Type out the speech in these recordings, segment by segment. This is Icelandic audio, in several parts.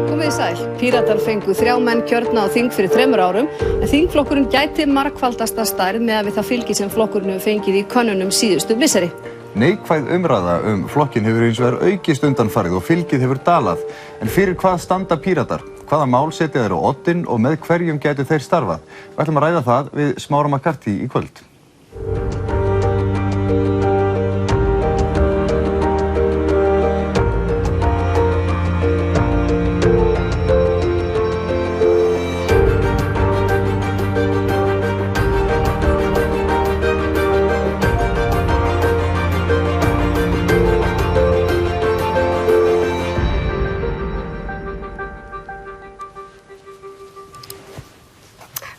Komið í sæl. Píratar fengu 3 menn kjörna á þing fyrir 3 árum, en þingflokkurinn gæti margfaldasta stærð með við það fylgi sem flokkurinn hefur fengið í könnunum síðustu misseri. Neikvæð umræða flokkinn hefur hins vegar aukist undanfarið og fylgið hefur dalað. En fyrir hvað standa Píratar? Hvaða mál setja þeir á oddinn og með hverjum gætu þeir starfað? Við ætlum að ræða það við Smára McCarthy í kvöld.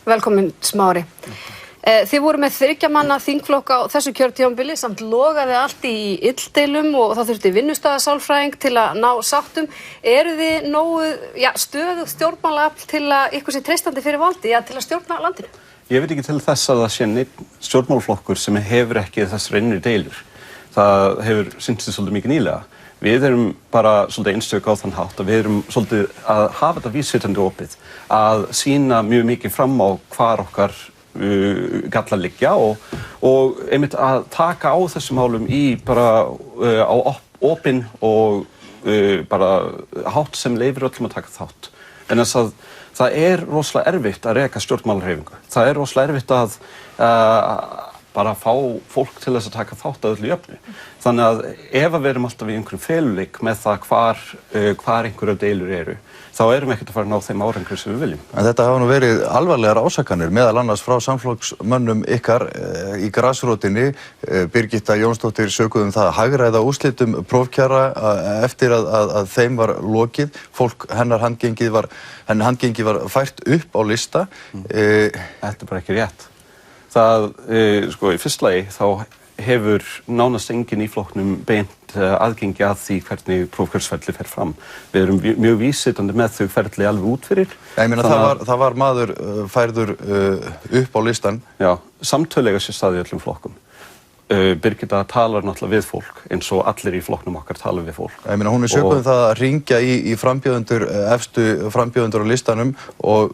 Velkomin Smári. Þið voru með 3 manna þingflokk á þessu kjörtímabili samt logaði allt í illdeilum og það þurfti vinnustaðasálfræðing til að ná sáttum. Eru þið nógu stöðugt stjórnmálaafl til að ykkur sé treystandi fyrir valdi, til að stjórna landinu? Ég veit ekki til þess að það sé neinn stjórnmálaflokkur sem hefur ekki þessar innri deilur. Það hefur sýnt sig svolítið mikið nýlega. Við erum bara svolítið einstök á þann hátt að við erum svolítið að hafa þetta vísvitandi opið, að sýna mjög mikið fram á hvar okkar gallar liggja og einmitt að taka á þessum málum í bara á opinn og bara hátt sem leyfir öllum að taka þátt. En þess að það rosalega erfitt að reka stjórnmálahreyfingu. Það rosalega erfitt að bara fá fólk til þess að taka þátt að öllu jöfnu. Þannig að ef við erum alltaf í einhverjum feluleik með það hvar einhverjar deilur eru, þá erum við ekkert að fara að ná þeim árangri sem við viljum. En þetta hafa nú verið alvarlegar ásakanir, meðal annars frá samflokksmönnum ykkar í grasrótinni. Birgitta Jónsdóttir sökuð það að hagræða úrslitum prófkjara eftir að þeim var lokið. Hennar handgengi var fært upp á lista. Þetta bara ekki rétt. Það, í fyrsta lagi þá hefur nánast enginn í flokknum beint aðgengi að því hvernig prófkjörsferli fer fram. Við erum mjög vísvitandi með þau ferli alveg út fyrir. Ég meina það var maður færður upp á listan. Já, samtölulega sér staðið í öllum flokkum. Birgitta talar náttúrulega við fólk eins og allir í flokknum okkar tala við fólk. Ég meina hún sökuð það að hringja í frambjóðendur, efstu frambjóðendur á listanum og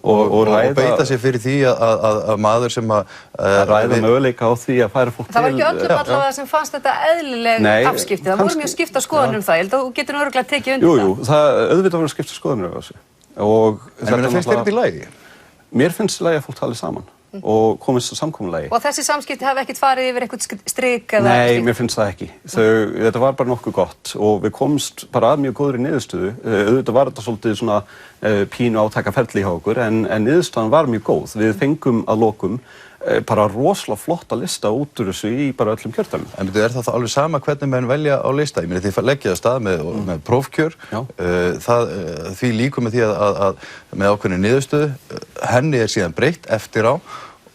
beita sér fyrir því að maður sem að ræða möguleika á því að færa fólk til. Það var ekki öllum allavega sem fannst þetta eðlileg afskipti. Það voru mjög skipta skoðanir það. Ég held að þú getur örugglega tekið undir það. Jú, það auðvitað voru skipta skoðanir á þessu. En finnst þér þetta í lagi? Mér finnst í lagi að fólk tali saman og komist að samkomulagi. Og þessi samskipti hafi ekkert farið yfir eitthvað strik eða? Nei, mér finnst það ekki. Þetta var bara nokkuð gott og við komst bara að mjög góðri niðurstöðu. Auðvitað var þetta svolítið svona pínu átakaferli hjá okkur en niðurstaðan var mjög góð. Við fengum að lokum bara rosalega flotta lista út úr þessu í bara öllum kjördæmum. En það alveg sama hvernig menn velja á lista? Ég meina þið leggja það stað með prófkjör. Því líkur með því að með ákveðinni niðurstöðu, henni síðan breytt eftir á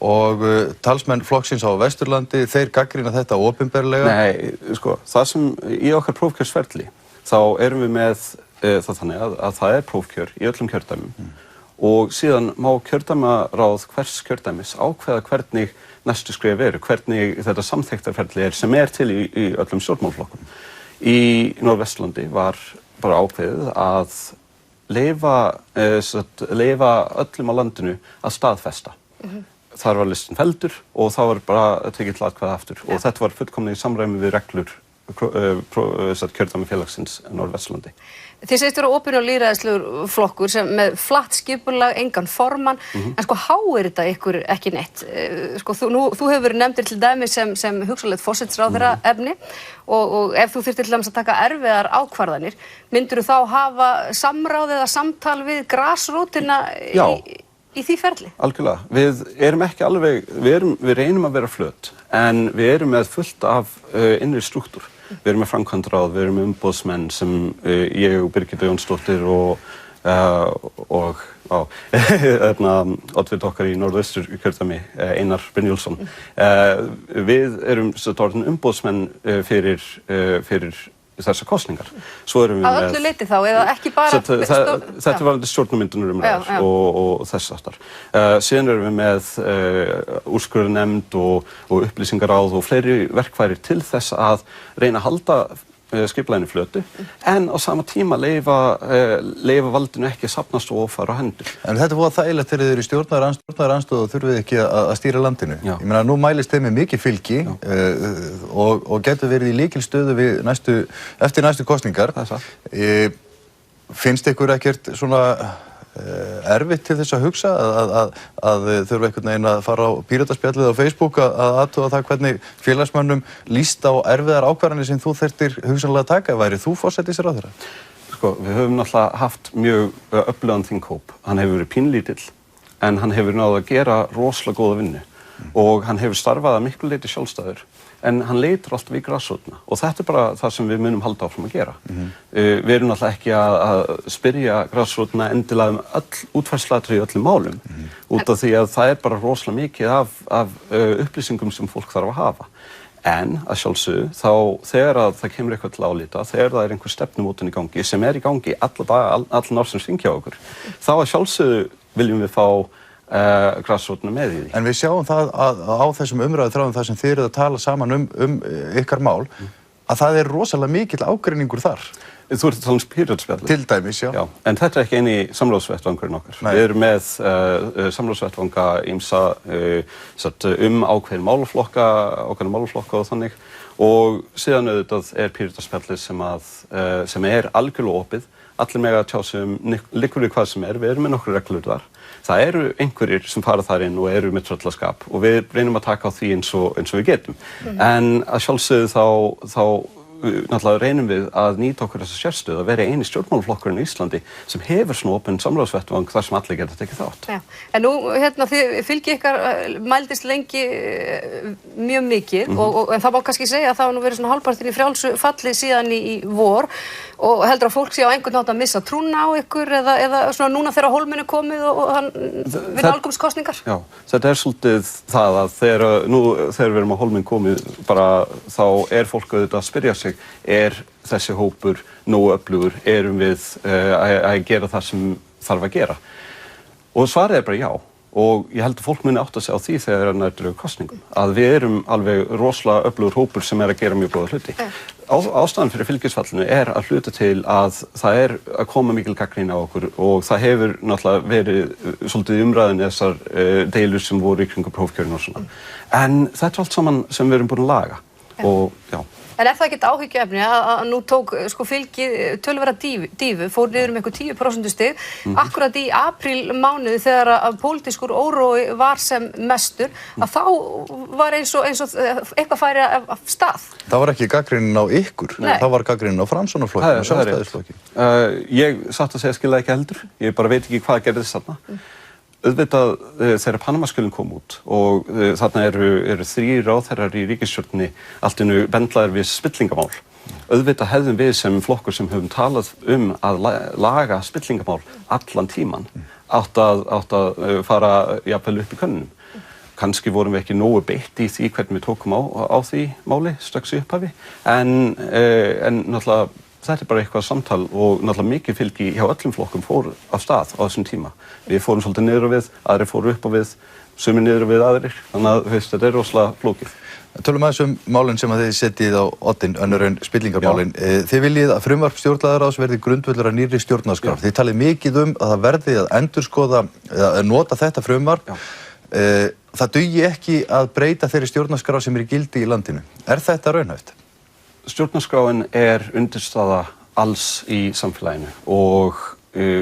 og talsmenn flokksins á Vesturlandi, þeir gagnrýna þetta opinberlega. Nei, það sem í okkar prófkjörsferli, þá erum við með það þannig að það prófkjör í öllum kjördæmum. Og síðan má kjördæmaráð hvers kjördæmis ákveða hvernig næstu skref eru, hvernig þetta samþykktarferli sem til í öllum stjórnmálaflokkum. Í Norðvesturlandi var bara ákveðið að leyfa öllum á landinu að staðfesta. Þar var listin felldur og þá var bara tekið til atkvæða aftur. Og þetta var fullkomlega í samræmi við reglur kjördæmafélagsins Norðvesturlandi. Þið segist vera opinn og lýðræðislegur flokkur sem með flatt skipulag, engan formann, en háir þetta ykkur ekki neitt? Þú hefur verið nefndir til dæmis sem hugsanlegt forsætisráðherra efni og ef þú þyrftir til dæmis að taka erfiðar ákvarðanir, myndirðu þá hafa samráð eða samtal við grasrótina í því ferli? Algjörlega. Við erum ekki alveg, við reynum að vera flöt, en við erum með fullt af innri struktúr. Við erum með framkvæmdaráð, við erum með umboðsmenn sem ég og Birgitta Jónsdóttir og oddviti okkar í Norðausturkjördæmi, Einar Brynjólfsson. Við erum umboðsmenn fyrir þessar kosningar. Svo erum við með... Að öllu leyti þá, eða ekki bara... Þetta var stjórnarmyndunarumræður og þess aftar. Síðan erum við með úrskurðarnefnd og upplýsingaráð og fleiri verkfæri til þess að reyna að halda skipulaginu flötu en á sama tíma leyfa valdinu ekki að safnast og fara á hendur. En þetta voru þægilegt þegar þið eru í stjórnaranstöðu og þurfið ekki að stýra landinu. Já. Ég meina, nú mælist þeim með mikið fylgi og getur verið í lykilstöðu eftir næstu kosningar. Finnst ykkur ekkert svona erfitt til þess að hugsa að þurfa einhvern veginn að fara á Pírataspjallið á Facebook að athuga það hvernig félagsmönnum líst á erfiðar ákvarðanir sem þú þyrftir hugsanlega að taka? Væri þú forsætisráðherra? Sko, við höfum náttúrulega haft mjög öflugan þinghóp. Hann hefur verið pínlítill en hann hefur náð að gera rosalega góða vinnu og hann hefur starfað að miklu leyti sjálfstæður. En hann leitar alltaf í grasrótina og þetta bara það sem við munum halda áfram að gera. Við erum náttúrulega ekki að spyrja grasrótina endilega öll útfærslaatriði í öllum málum út af því að það bara rosalega mikið af upplýsingum sem fólk þarf að hafa. En að sjálfsögðu þá þegar að það kemur eitthvað til álita, þegar það einhver stefnumótun í gangi sem í gangi allan ársins hring hjá okkur, þá að sjálfsögðu viljum við fá grasrótina með í því. En við sjáum það á þessum umræðuþráðum þar sem þið eruð að tala saman um ykkar mál að það rosalega mikill ágreiningur þar. Þú ert að tala Pírataspjallið? Til dæmis, já. En þetta ekki eini samráðsvettvangurinn okkar. Við erum með samráðsvettvanga ýmsa ákveðin málaflokka og þannig og síðan auðvitað Pírataspjallið sem algjörlega opið. Allir mega að tjá sig liggur við hvað sem við erum með nokkur reglur þar. Það eru einhverjir sem fara þar inn og eru með tröllaskap og við reynum að taka á því eins og við getum. En að sjálfsögðu þá náttúrulega reynum við að nýta okkur þessa sérstöðu að vera eini stjórnmálaflokkurinn í Íslandi sem hefur svona opinn samráðsvettvang þar sem allir geta tekið þátt. Já. En nú, þið fylgi ykkar mældist lengi mjög mikið en það má kannski segja að það hafa nú verið svona hálfpartinn í frjálsu falli síðan í vor og heldur að fólk sé á einhvern nátt að missa trúna á ykkur eða svona núna þegar Hólminn er komið og hann við nálgumst kosningar? Já, þetta svolítið það að þegar við erum á Hólminn komið bara þá fólk auðvitað að spyrja sig þessi hópur nógu öflugur, erum við að gera það sem þarf að gera? Og svarið bara já. Og ég held að fólk muni átta sig á því þegar það nær kosningum. Að við erum alveg rosalega öflugur hópur sem að gera mjög góða hluti. Ástæðan fyrir fylgisfallinu að hluta til að það að koma mikil gagnrýni á okkur og það hefur náttúrulega verið svolítið umræðin þessar deilur sem voru í kringum prófkjörin og svona. En þetta allt saman sem við erum búin að laga. Og já. En það ekkert áhyggjuefni að nú tók fylgið töluverða dífu, fór niður einhver 10% stig, akkurat í aprílmánuði þegar að pólitískur órói var sem mestur, að þá var eins og eitthvað færi af stað. Það var ekki gagnrýnin á ykkur, það var gagnrýnin á Framsóknarflokkinn og Sjálfstæðisflokkinn. Ég satt að segja skilja ekki heldur, ég bara veit ekki hvað gerðist þarna. Auðvitað þegar Panamaskjölin kom út og þarna eru 3 ráðherrar í ríkisstjórninni allt í einu bendlaðir við spillingamál. Auðvitað hefðum við sem flokkur sem höfum talað að laga spillingamál allan tíman átt að fara jafnvel upp í könnunum. Kannski vorum við ekki nógu beitt í því hvernig við tókum á því máli strax í upphafi en náttúrulega þetta bara eitthvað samtal og náttúrulega mikið fylgi hjá öllum flokkum fór af stað á þessum tíma. Við fórum svolítið niður á við, aðrir fóru upp á við, sumir niður á við aðrir, þannig að þetta rosalega flókið. Tölum aðeins málin sem að þið setjið á oddinn, önnur en spillingarmálin. Þið viljið að frumvarp stjórnlagaráðs verði grundvöllur að nýrri stjórnarskrá. Þið talið mikið að það verði að endurskoða, að nota þetta frumvarp. Það dugi ekki að breyta þeirri stjórnarskrá sem í gildi í landinu. Þetta raunhæft? Stjórnarskráin undirstaða alls í samfélaginu og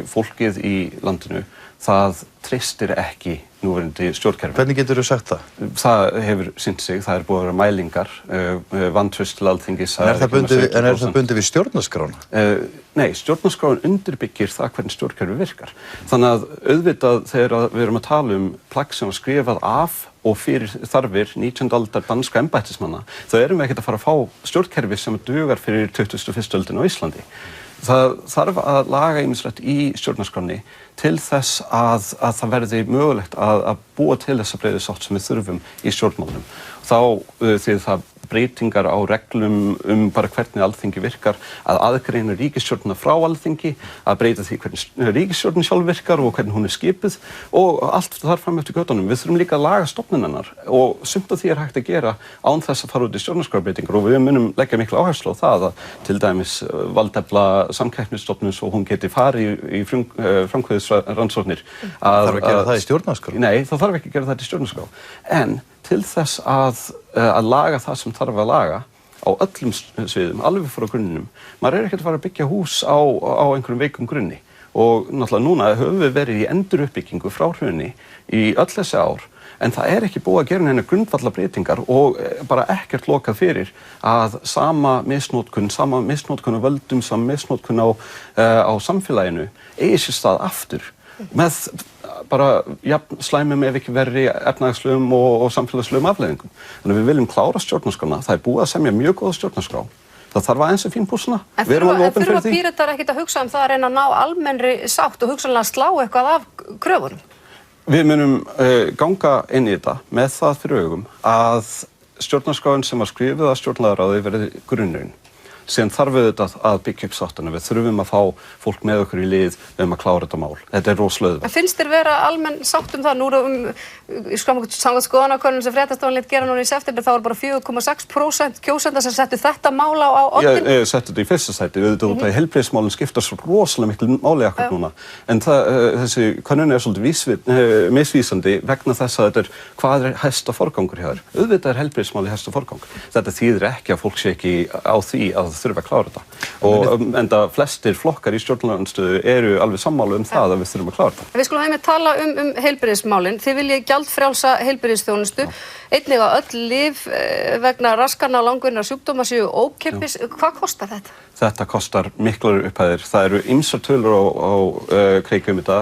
fólkið í landinu, það treystir ekki núverandi stjórnkerfi. Hvernig geturðu sagt það? Það hefur sýnt sig, það búið að vera mælingar, vantraust til Alþingis. En það bundið við stjórnarskrána? Nei, stjórnarskráin undirbyggir það hvernig stjórnkerfi virkar. Þannig að auðvitað þegar við erum að tala plagg sem var skrifað af og fyrir þarfir 19. aldar danska embættismanna, þá erum við ekkert að fara að fá stjórnkerfi sem dugar fyrir 21. öldina á Íslandi. Það þarf að laga ýmislegt í stjórnarskránni til þess að það verði mögulegt að búa til þessa breiðu sátt sem við þurfum í stjórnmálunum. Þá því það breytingar á reglum bara hvernig Alþingi virkar, að aðgreina ríkisstjórnina frá Alþingi, að breyta því hvernig ríkisstjórnin sjálf virkar og hvernig hún skipuð og allt þar fram eftir götunum. Við þurfum líka að laga stofnunarnar og sumt af því hægt að gera án þess að fara út í stjórnarskrárbreytingar og við munum leggja mikla áherslu á það að til dæmis valdefla samkeppnisstofnun svo hún geti farið í framkvæmdisrannsóknir. Þarf að gera það í stjórnarskrá? Nei, það þarf ekki að gera það í stjórnarskrá. En til þess að laga það sem þarf að laga á öllum sviðum, alveg frá grunninum, maður ekkert að fara að byggja hús á einhverjum veikum grunni. Og náttúrulega núna höfum við verið í enduruppbyggingu frá hruni í öll þessi ár, en það ekki búið að gera neina grundvallarbreytingar og bara ekkert lokað fyrir að sama misnotkun á völdum, sama misnotkun á samfélaginu eigi sér stað aftur með bara slæmum ef ekki verri efnahagslegum og samfélagslegum afleiðingum. Þannig að við viljum klára stjórnarskrána, það búið að semja mjög góða stjórnarskrá. Það þarf aðeins að fínpúsuna. En þurfa Píratar ekkert að hugsa það að reyna að ná almennri sátt og hugsanlega slá eitthvað af kröfunum? Við munum ganga inn í þetta með það fyrir augum að stjórnarskráin sem var skrifuð af stjórnlagaráði verði grunnurinn. Síðan þarf við þetta að byggja upp sáttina. Við þurfum að fá fólk með okkur í lið að klára þetta mál. Þetta rosalega auðvelt. En finnst þér vera almenn sátt það? Nú samkvæmt skoðanakönnun sem Fréttastofan lét gera núna í september, þá var bara 4,6% kjósenda sem settu þetta mál á oddinn. Ég settu þetta í fyrsta sæti. Auðvitað út af heilbrigðismálin skipta svo rosalega miklu máli akkurat núna. En þessi könnun svolítið misvísandi vegna þess að þetta hvað hæsta forgangur hjá þér. Auðvitað heilbrigðismáli hæsta forgangur. Þetta þýðir ekki að fólk sé ekki á því að þurfa að klára þetta. Og enda flestir flokkar í stjórnarandsstöðu eru alveg sammála það að við þurfum að klára þetta. Við skulum einmitt tala heilbrigðismálin. Þið viljið gjaldfrjálsa heilbrigðisþjónustu. Einnig að öll lyf vegna raskana og langvinna sjúkdóma séu ókeypis. Hvað kostar þetta? Þetta kostar miklar upphæðir. Það eru ýmsar tölur á kreiki þetta.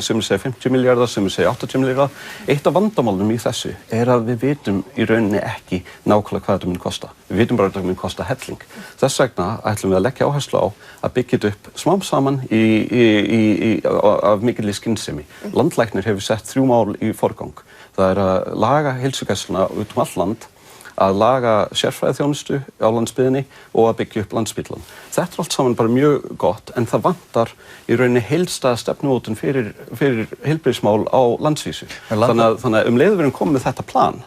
Sumir segja 50 milljarðar, sumir segja 80 milljarðar. Eitt af vandamálunum í þessu að við vitum í rauninni ekki nákvæmlega hvað þetta mun kosta. Við vitum bara að þetta mun kosta helling. Þess vegna ætlum við að leggja áherslu á að byggja þetta upp smám saman af mikilli skynsemi. Landlæknir hefur sett 3 mál í forgang. Það að laga heilsugæsluna út all land, að laga sérfræðiþjónustu á landsbyggðinni og að byggja upp Landspítalann. Þetta allt saman bara mjög gott, en það vantar í rauninni heildstæða stefnumótun fyrir heilbrigðismál á landsvísu. Þannig að leið við erum komið með þetta plan,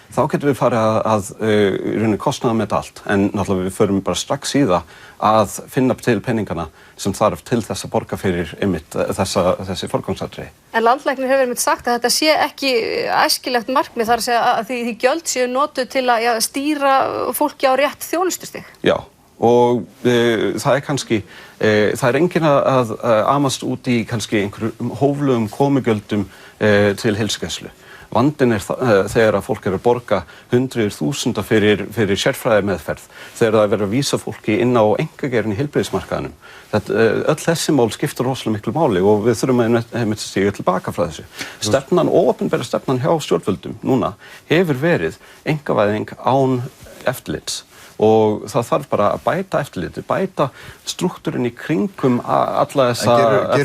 þá getum við farið að í rauninni kostnaða með þetta allt. En náttúrulega við förum bara strax í það að finna til peningana sem þarf til þess að borga fyrir einmitt þessi forgangsatriði. En landlæknir hefur einmitt sagt að þetta sé ekki æskilegt markmið, þar að segja að því gjöld séu notuð til að stýra fólki á rétt þjónustustig. Já, og það kannski, það enginn að amast út í kannski einhverjum hóflegum komugjöldum til heilsugæslu. Vandinn þegar að fólk að borga hundruð þúsunda fyrir sérfræðimeðferð, þegar það verið að vísa fólki inn á einkageirann í heilbrigðismarkaðinum. Öll þessi mál skipta rosalega miklu máli og við þurfum að stíga tilbaka frá þessu. Stefnan, opinbera stefnan hjá stjórnvöldum núna hefur verið einkavæðing án eftirlits. Og það þarf bara að bæta eftirliti, bæta strúktúrinn í kringum alla þessa...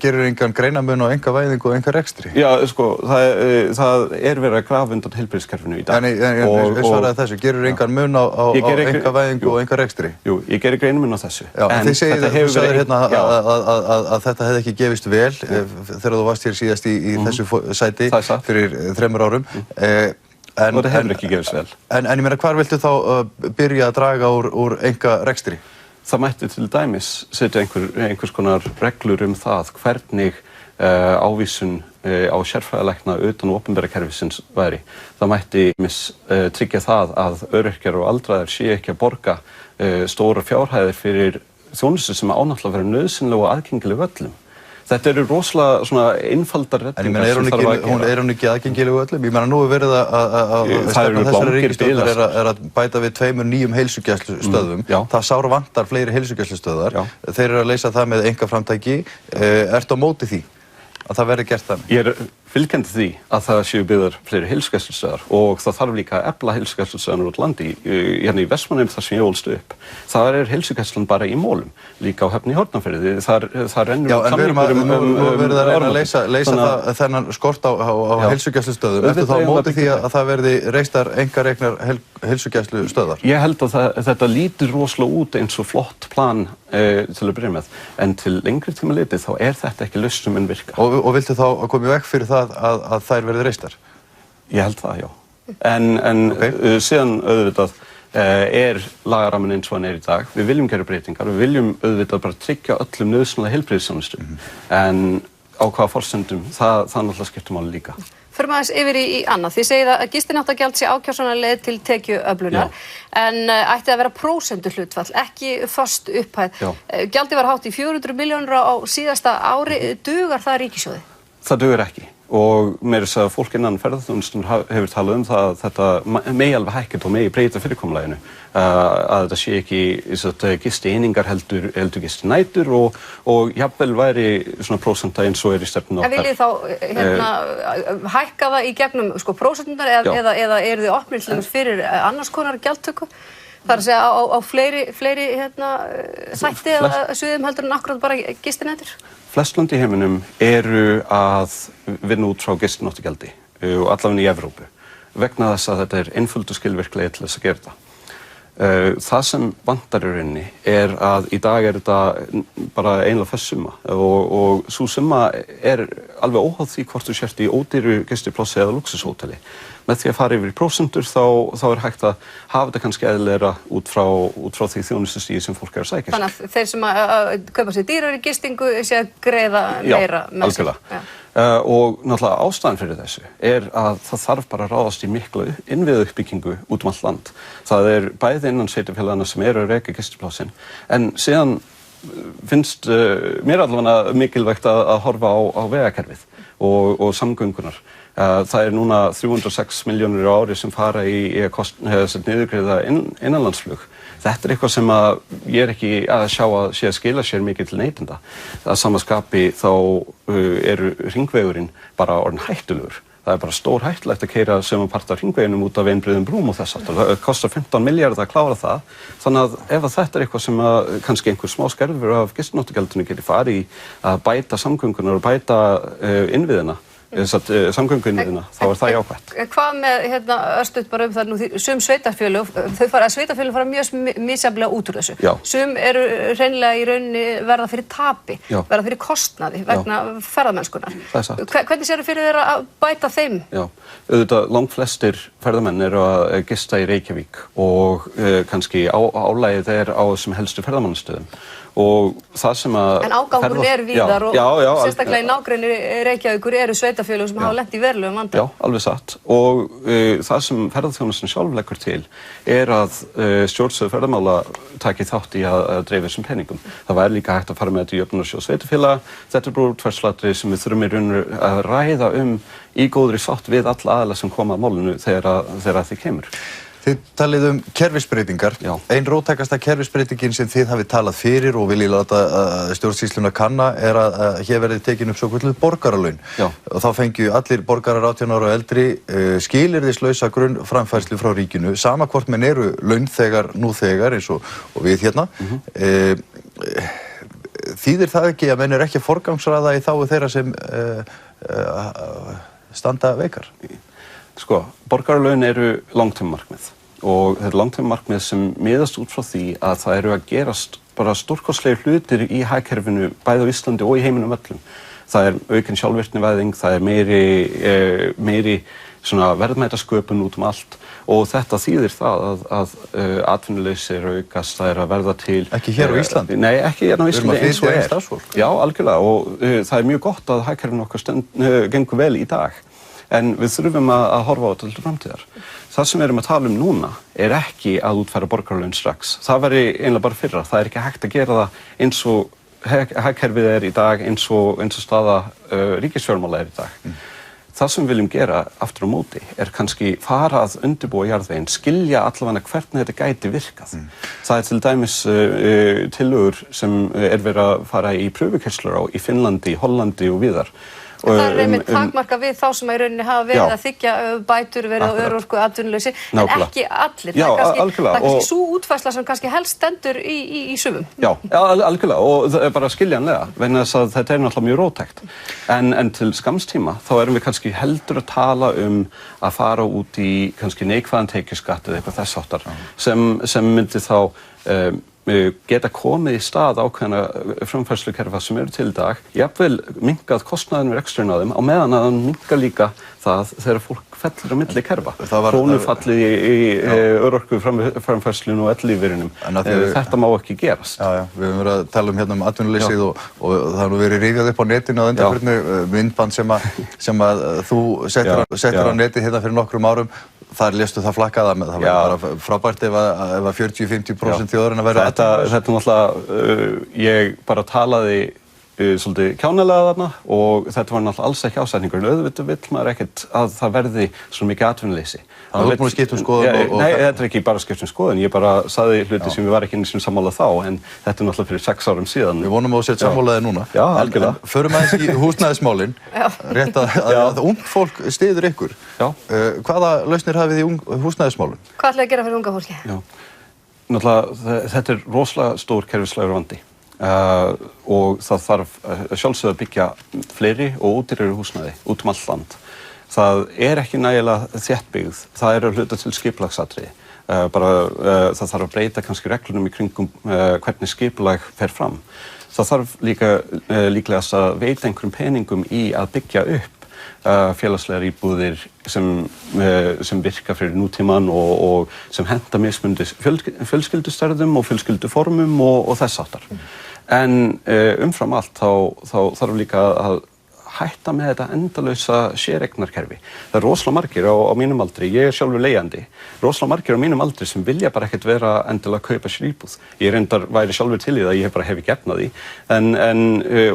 Gerir engan greinamun á einkavæðingu og einkarekstri? Já, sko, það verið að grafa undan heilbrigðiskerfinu í dag. En svaraði þessu, gerir engan mun á einkavæðingu og einkarekstri? Jú, ég gerir greinamun á þessu. Já, en þið segir hérna að þetta hefði ekki gefist vel þegar þú varst hér síðast í þessu sæti fyrir 3 árum. Og þetta hefur ekki gefist vel. En ég meina, hvar viltu þá byrja að draga úr einkarekstri? Það mætti til dæmis setja einhvers konar reglur það hvernig ávísun á sérfræðilækna utan opinbera kerfisins væri. Það mætti tryggja það að öryrkjar og aldraðir sé ekki að borga stóra fjárhæðir fyrir þjónustu sem ánáttúrulega verið nauðsynleg og aðgengileg öllum. Þetta eru rosalega svona einfaldar reddingar sem þarf að gera. Er hún ekki aðgengileg öllum? Ég meina, nú verið að stefna þessari ríkisstjórnar að bæta við 2 nýjum heilsugæslustöðvum. Það sárvantar fleiri heilsugæslustöðvar. Þeir eru að leysa það með einkaframtæki. Ertu á móti því að það verði gert þannig? Ég fylgjandi því að það séu byggðar fleiri heilsugæslustöðvar og það þarf líka að efla heilsugæslustöðvarnar út landi. Hérna í Vestmannaeyjum þar sem ég ólst upp, þar heilsugæslan bara í Mólum, líka á Höfn í Hornafirði. Það rennur samningur nú verið að reyna að leysa þennan skort á heilsugæslustöðum. Ertu þá á móti því að það verði reistar einkareknar heilsugæslustöðvar? Ég held að þetta lítur rosalega út eins og flott plan til að byrja með, en til lengri tíma litið þá þetta ekki lausn sem mun virka. Og viltu þá koma í veg fyrir það að þær verði reistar? Ég held það, já. En síðan auðvitað lagaramminn eins og hann í dag. Við viljum gera breytingar, við viljum auðvitað bara tryggja öllum nauðsynlega heilbrigðisþjónustu. En á hvaða forsendum, það náttúrulega skiptir máli líka. Förum aðeins yfir í annað. Þið segið að gistináttagjald sé ákjósanarleið til tekjuöflunar, en ætti að vera prósentuhlutfall, ekki föst upphæð. Gjaldið var hátt í 400 milljónir á síðasta ári. Dugar það ríkissjóði? Það dugar ekki. Og meira þess að fólk innan ferðaþjónustunnar hefur talað það að þetta megi alveg hækkað og megi breyta fyrirkomulaginu. Að þetta sé ekki gistieiningar heldur gistinætur og jafnvel væri svona prósenta eins og í stefnunni okkar. En viljið þá hækka það í gegnum prósenturnar eða eru þið opnir til dæmis fyrir annars konar gjaldtöku? Það að segja á fleiri þætti eða sviðum heldur en akkúrat bara gistinætur? Flest lönd í heiminum eru að vinna út frá gistináttagjaldi og allavega í Evrópu vegna þess að þetta einföld og skilvirk leið til þess að gera þetta. Það sem vantar í rauninni að í dag þetta bara einlega föst summa og sú summa alveg óháð því hvort þú sért í ódýru gistiplássi eða lúxushóteli. Með því að fara yfir í prósentur þá hægt að hafa þetta kannski eðlilegra út frá því þjónustustígi sem fólk að sækja sér. Þannig að þeir sem að kaupa sér dýrari gistingu sé að greiða meira með sig. Algjörlega. Og náttúrulega ástæðan fyrir þessu að það þarf bara að ráðast í mikla innviðauppbyggingu út allt land. Það bæði innan sveitarfélaganna sem eru að reka gistiplássin, en síðan finnst mér allavega mikilvægt að horfa á vegakerfið og samgöngunar. Það núna 306 milljónir á ári sem fara í niðurgreiða innanlandsflug. Þetta eitthvað sem ég ekki að sjá að sé að skila sér mikið til neytenda. Að sama skapi þá hringvegurinn bara orðinn hættulegur. Það bara stór hættulegt að keyra sömu part af hringveginum út af einbreiðum brúm og þess aftur. Það kostar 15 milljarða að klára það. Þannig að ef þetta eitthvað sem kannski einhver smá skerfur af gistináttagjaldinu geti farið í að bæta samgöngunar og bæta innviðina, samgönguinnviðina, þá það jákvætt. Hvað með örstutt bara það nú sum sveitarfélög, sveitarfélög fara mjög misjafnlega út úr þessu. Sum eru hreinlega í rauninni verða fyrir tapi, verða fyrir kostnaði vegna ferðamennskunar. Hvernig sérðu fyrir þeirra að bæta þeim? Já, auðvitað langflestir ferðamenn eru að gista í Reykjavík og kannski álagið á þessum helstu ferðamannastöðum. Og það sem En ágangurinn víðar og sérstaklega í nágrenni Reykjavíkur eru sveitarfélög sem hafa lent í verulegum vanda. Já, alveg satt. Og það sem ferðaþjónustan sjálf leggur til að stjórnstöð ferðamála taki þátt í að dreifa þessum peningum. Það væri líka hægt að fara með þetta í jöfnunarsjóð sveitarfélaga. Þetta bara útfærslatriði sem við þurfum í raun að ræða í góðri sátt við alla aðila sem koma að málinu þegar því kemur. Þið talið kerfisbreytingar. Ein róttækasta kerfisbreytingin sem þið hafið talað fyrir og viljið láta stjórnsýsluna kanna að hér verði tekin upp svokölluð borgaralaun. Og þá fengju allir borgarar 18 ára og eldri skilyrðislausa grunnframfærslu frá ríkinu, sama hvort menn eru launþegar nú þegar eins og við hérna. Þýðir það ekki að menn ekki að forgangsraða í þágu þeirra sem standa veikar? Sko, borgaralaun eru langtímamarkmið og þetta langtímamarkmið sem miðast út frá því að það eru að gerast bara stórkostlegir hlutir í hagkerfinu bæði á Íslandi og í heiminum öllum. Það aukin sjálfvirknivæðing, það meiri svona verðmætasköpun út allt og þetta þýðir það að atvinnuleysi aukast, það að verða til... Ekki hér á Íslandi? Nei, ekki hér á Íslandi eins og starfsfólk. Já, algjörlega og það mjög gott að hagkerfinu okkar gengur vel í dag. En við þurfum að horfa á þetta til framtíðar. Það sem við erum að tala núna ekki að útfæra borgaralaun strax. Það væri eiginlega bara fyrra. Það ekki hægt að gera það eins og hagkerfið í dag, eins og staða ríkisfjármála í dag. Það sem við viljum gera aftur á móti kannski fara að undirbúa jarðveginn, skilja allavega hvernig þetta gæti virkað. Það til dæmis tillögur sem verið að fara í pröfukeyrslu á í Finnlandi, Hollandi og víðar. Það er einmitt takmarka við þá sem í rauninni hafa verið að þiggja bætur, verið á örorku, atvinnuleysi, en ekki allir. Já, það er algjörlega. kannski sú útfærsla sem kannski helst stendur í sumum. Já, algjörlega, og það er bara skiljanlega, vegna þess að þetta er náttúrulega mjög róttækt. En til skamstíma þá erum við kannski heldur að tala að fara út í kannski neikvæðan tekjuskatt eða eitthvað þess háttar, sem myndi þá geta komið í stað ákveðna framfærslukerfa sem eru til í dag, jafnvel minnkað kostnaðinn við reksturinn á þeim, á meðan að hann minnkar líka það þegar fólk fellur á milli kerfa. Krónufallið í örorku framfærslunum og ellífeyrinum. Þetta má ekki gerast. Já, við höfum verið að tala um atvinnuleysið og það hefur verið rifjað upp á netinu á undanförnu myndband sem að þú settir á netið hérna fyrir nokkrum árum. Þar léstu það flakkaða með, það var bara frábært ef að 40-50% þjóðarinnar væru Þetta er náttúrulega, ég bara talaði svolítið kjánalega þarna og þetta var náttúrulega alls ekki ásætningur, en auðvitað vill maður ekkert að það verði svo mikið atvinnuleysi. Þannig að þú ert búin að skipta skoðun og... Nei, þetta er ekki bara skipta skoðun, ég bara sagði hluti sem við var ekki eins og sammála þá, en þetta er náttúrulega fyrir 6 árum síðan. Við vonum að þú sett sammálaði núna. Já, algjörlega. En förum aðeins í húsnæðismálin, rétt að ungt fólk styður ykkur. Hvaða lausnir hafið í húsnæðismálum? Hvað ætlaði að gera fyrir unga fólki? Náttúrulega, þetta er rosalega stór kerfislægur vandi. Og það þarf sjálfsögðu að byggja fleiri og ódýrari húsnæði út allt land. Það er ekki nægilega þéttbyggð, það er að hluta til skipulagsatriði. Það þarf að breyta kannski reglunum í kringum hvernig skipulag fer fram. Það þarf líklega að veita einhverjum peningum í að byggja upp félagslegar íbúðir sem virka fyrir nútíman og sem henta mismunandi fjölskyldustærðum og fjölskylduformum og þess háttar. En umfram allt þá þarf líka að hætta með þetta endalausa séreignarkerfi. Það er rosalega margir á mínum aldri, ég er sjálfur leigjandi, rosalega margir á mínum aldri sem vilja bara ekkert vera endilega að kaupa sér íbúð. Ég reyndar væri sjálfur til í það, ég hef ekki efnað því,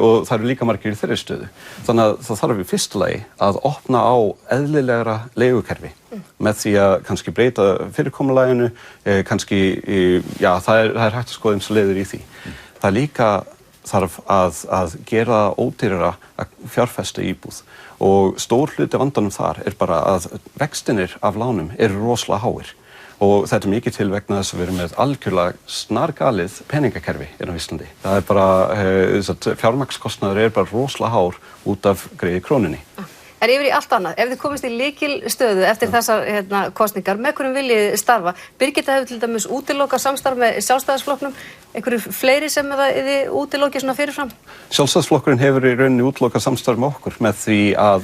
og það eru líka margir í þeirri stöðu. Þannig að það þarf í fyrsta lagi að opna á eðlilegra leigukerfi með því að kannski breyta fyrirkomulaginu, kannski, já, það er hægt að skoða eins og leiðir í því. Það er líka þarf að gera ódýrara að fjárfesta í íbúð og stór hluti vandanum þar er bara að vextinir af lánum eru rosalega háir og þetta er mikið til vegna þess að við erum með algjörlega snargalið peningakerfi á Íslandi. Það er bara, fjármagnskostnaður er bara rosalega hár út af greiði krónunni. En yfir í allt annað, ef þið komist í lykilstöðu eftir þessar kosningar, með hverjum viljið starfa? Birgitta hefur til dæmis útilokað samstarf með Sjálfstæðisflokknum, einhverju fleiri sem þið útilokið svona fyrirfram? Sjálfstæðisflokkurinn hefur í rauninni útilokað samstarf með okkur með því að,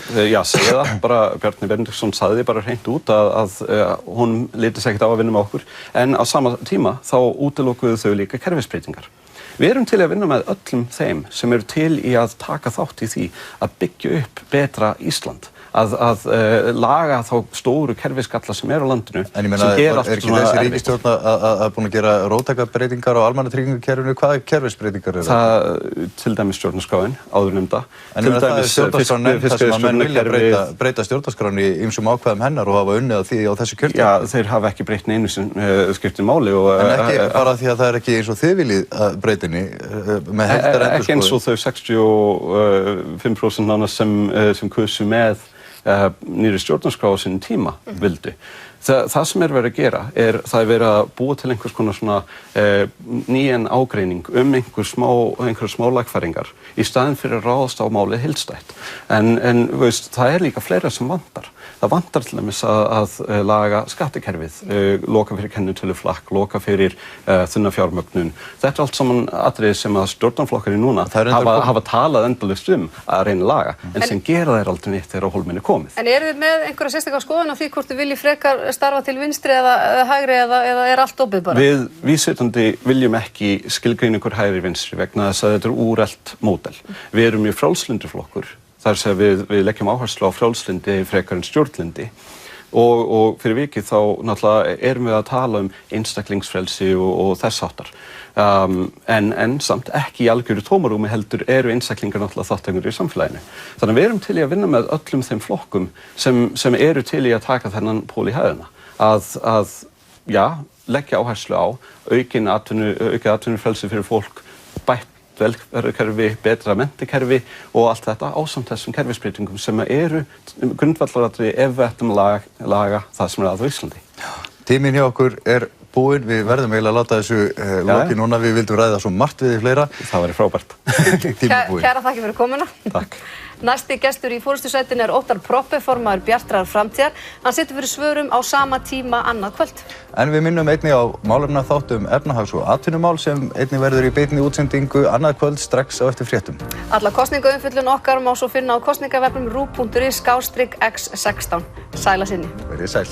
segja það, bara Bjarni Benediktsson sagði bara hreint út að hún liti sig ekkert á að vinna með okkur, en á sama tíma þá útilokuðu þau líka kerfisbreytingar. Við erum til að vinna með öllum þeim sem eru til í að taka þátt í því að byggja upp betra Ísland, að laga þá stóru kerfisgalla sem er á landinu. En ég meina, er ekki þessi ríkisstjórn að búin að gera róttækjabreytingar á almannatryggingakerfinu? Hvaða kerfisbreytingar eru það? Það til dæmis stjórnarskráin, áður nefnda. En það er stjórnarskráin þar sem að menn vilja breyta stjórnarskráin í ýmsum ákvæðum hennar og hafa unnið að því á þessu kjörtímabili? Já, þeir hafa ekki breytt neinu sem skiptir máli. En ekki bara því að það er ekki eins og þið viljið að breytinni með heildarendurskoðun? Ekki eins og þau 65% nánast sem kusu með nýri stjórnarskrá á sínum tíma vildu. Það sem er verið að gera það er verið að búa til einhvers konar svona nýjan ágreining einhverjar smá lagfæringar í staðinn fyrir að ráðast á málið heildstætt. En veist, það er líka fleira sem vantar. Það vantar til dæmis að laga skattakerfið, loka fyrir kennitöluflakk, loka fyrir þunna fjármögnun. Þetta er allt saman atriði sem að stjórnarflokkar í núna hafa talað endalaust að reyna að laga, en sem gera þeir aldrei neitt þegar á hólminn er komið. En eru þið með einhverja sérstaka skoðun á því hvort þið viljið frekar starfa til vinstri eða hægri eða er allt opið bara? Við vísvitandi viljum ekki skilgreina ykkur hægri vinstri vegna þess að þetta er úrelt módel. Við erum mjög frjálslyndur flokkur. Þar sem við leggjum áherslu á frjálslyndi frekar en stjórnlyndi og fyrir vikið þá náttúrulega erum við að tala einstaklingsfrelsi og þess háttar. En samt ekki í algjöru tómarúmi heldur eru einstaklingar náttúrulega þátttakendur í samfélaginu. Þannig að við erum til í að vinna með öllum þeim flokkum sem eru til í að taka þennan pól í hæðina. Leggja áherslu á aukið atvinnufrelsi fyrir fólk, bætt velferðarkerfi, betra menntakerfi og allt þetta ásamt þessum kerfisbreytingum sem eru grundvallaratriði ef við ættum að laga það sem að á Íslandi. Tíminn hjá okkur búinn, við verðum eiginlega að láta þessu loki núna, við vildum ræða svo margt við fleira. Það væri frábært. Kæra þakki fyrir komuna. Takk. Næsti gestur í forystusætinu Óttar Proppé, formaður Bjartrar framtíðar. Hann situr fyrir svörum á sama tíma annað kvöld. En við minnum einnig á málefnaþátt efnahags- og atvinnumál sem einnig verður í beinni útsendingu annað kvöld strax á eftir fréttum. Alla kosningaumfjöllun okkar má svo finna á kosningavefnum ruv.is/x16. Sæla sinni. Verið sæl.